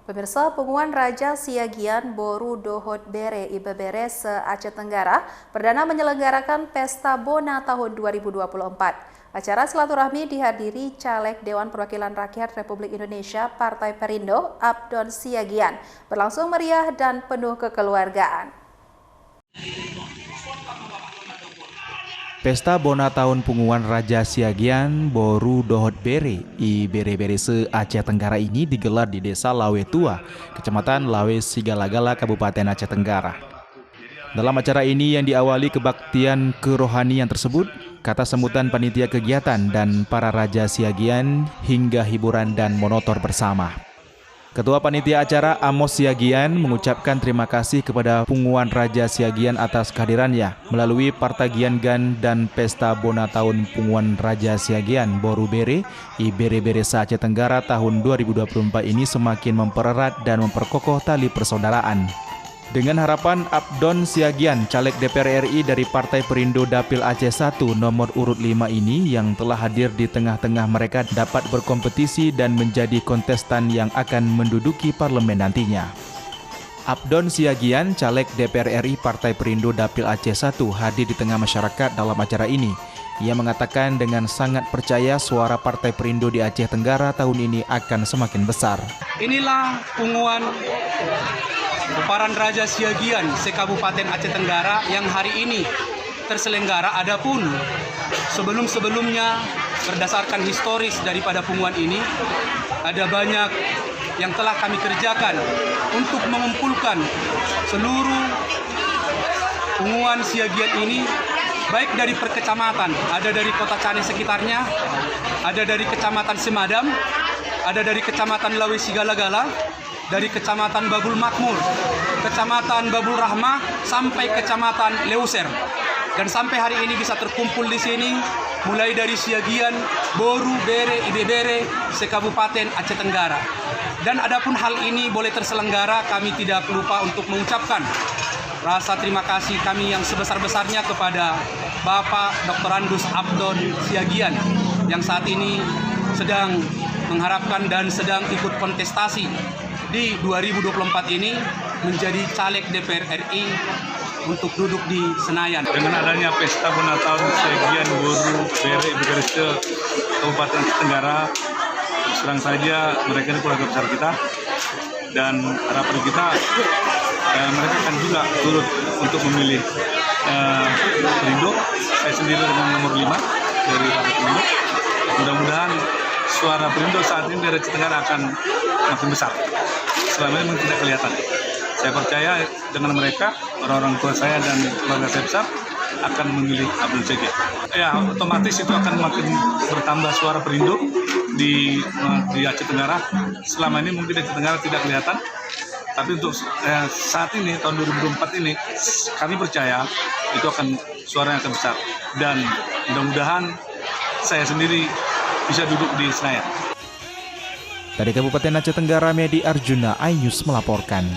Pemirsa, Pengumuman Raja Siagian Boru Dohot Bere Ibebere se-Aceh Tenggara perdana menyelenggarakan Pesta Bona tahun 2024. Acara silaturahmi dihadiri Caleg Dewan Perwakilan Rakyat Republik Indonesia Partai Perindo, Abdon Siagian, berlangsung meriah dan penuh kekeluargaan. Pesta Bona tahun Pengumuman Raja Siagian Boru Dohot Bere I Bere-Bere se-Aceh Tenggara ini digelar di Desa Lawe Tua, Kecamatan Lawe Sigalagala, Kabupaten Aceh Tenggara. Dalam acara ini yang diawali kebaktian kerohanian tersebut, kata sebutan panitia kegiatan dan para Raja Siagian hingga hiburan dan monotor bersama. Ketua Panitia Acara Amos Siagian mengucapkan terima kasih kepada Pengumuman Raja Siagian atas kehadirannya melalui Partagian Gan dan Pesta Bona tahun Pengumuman Raja Siagian Boru Bere I Bere-Bere se-Aceh Tenggara tahun 2024 ini semakin mempererat dan memperkokoh tali persaudaraan. Dengan harapan Abdon Siagian, caleg DPR RI dari Partai Perindo Dapil Aceh 1 nomor urut 5 ini yang telah hadir di tengah-tengah mereka dapat berkompetisi dan menjadi kontestan yang akan menduduki parlemen nantinya. Abdon Siagian, caleg DPR RI Partai Perindo Dapil Aceh 1 hadir di tengah masyarakat dalam acara ini. Ia mengatakan dengan sangat percaya suara Partai Perindo di Aceh Tenggara tahun ini akan semakin besar. Inilah pengumuman Peparan Raja Siagian se-Kabupaten Aceh Tenggara yang hari ini terselenggara. Adapun sebelum-sebelumnya berdasarkan historis daripada pengumuman ini, ada banyak yang telah kami kerjakan untuk mengumpulkan seluruh pengumuman Siagian ini, baik dari perkecamatan, ada dari Kota Cane sekitarnya, ada dari Kecamatan Semadam, ada dari Kecamatan Lawe Sigalagala, dari Kecamatan Babul Makmur, Kecamatan Babul Rahmah, sampai Kecamatan Leuser. Dan sampai hari ini bisa terkumpul di sini, mulai dari Siagian, Boru, Bere, Ibebere, se-Kabupaten Aceh Tenggara. Dan adapun hal ini boleh terselenggara, kami tidak lupa untuk mengucapkan rasa terima kasih kami yang sebesar-besarnya kepada Bapak Dr. Andus Abdon Siagian yang saat ini sedang mengharapkan dan sedang ikut kontestasi di 2024 ini menjadi caleg DPR RI untuk duduk di Senayan. Dengan adanya Pesta Bona tahun Siagian Boru Bere Ibebere Kabupaten Aceh Tenggara, serang saja mereka ini keluarga besar kita, dan harapan kita mereka akan juga turut untuk memilih Perindo. Saya sendiri dengan nomor 5 dari Partai Perindo. Mudah-mudahan suara Perindo saat ini dari Aceh Tenggara akan makin besar. Selama ini tidak kelihatan. Saya percaya dengan mereka, orang-orang tua saya dan keluarga saya besar akan memilih Abdon Siagian. Ya, otomatis itu akan makin bertambah suara Perindo di Aceh Tenggara. Selama ini mungkin Aceh Tenggara tidak kelihatan, tapi untuk saat ini tahun 2024 ini kami percaya itu akan suara yang akan besar, dan mudah-mudahan saya sendiri bisa duduk di Senayan. Dari Kabupaten Aceh Tenggara, Medi Arjuna, iNews melaporkan.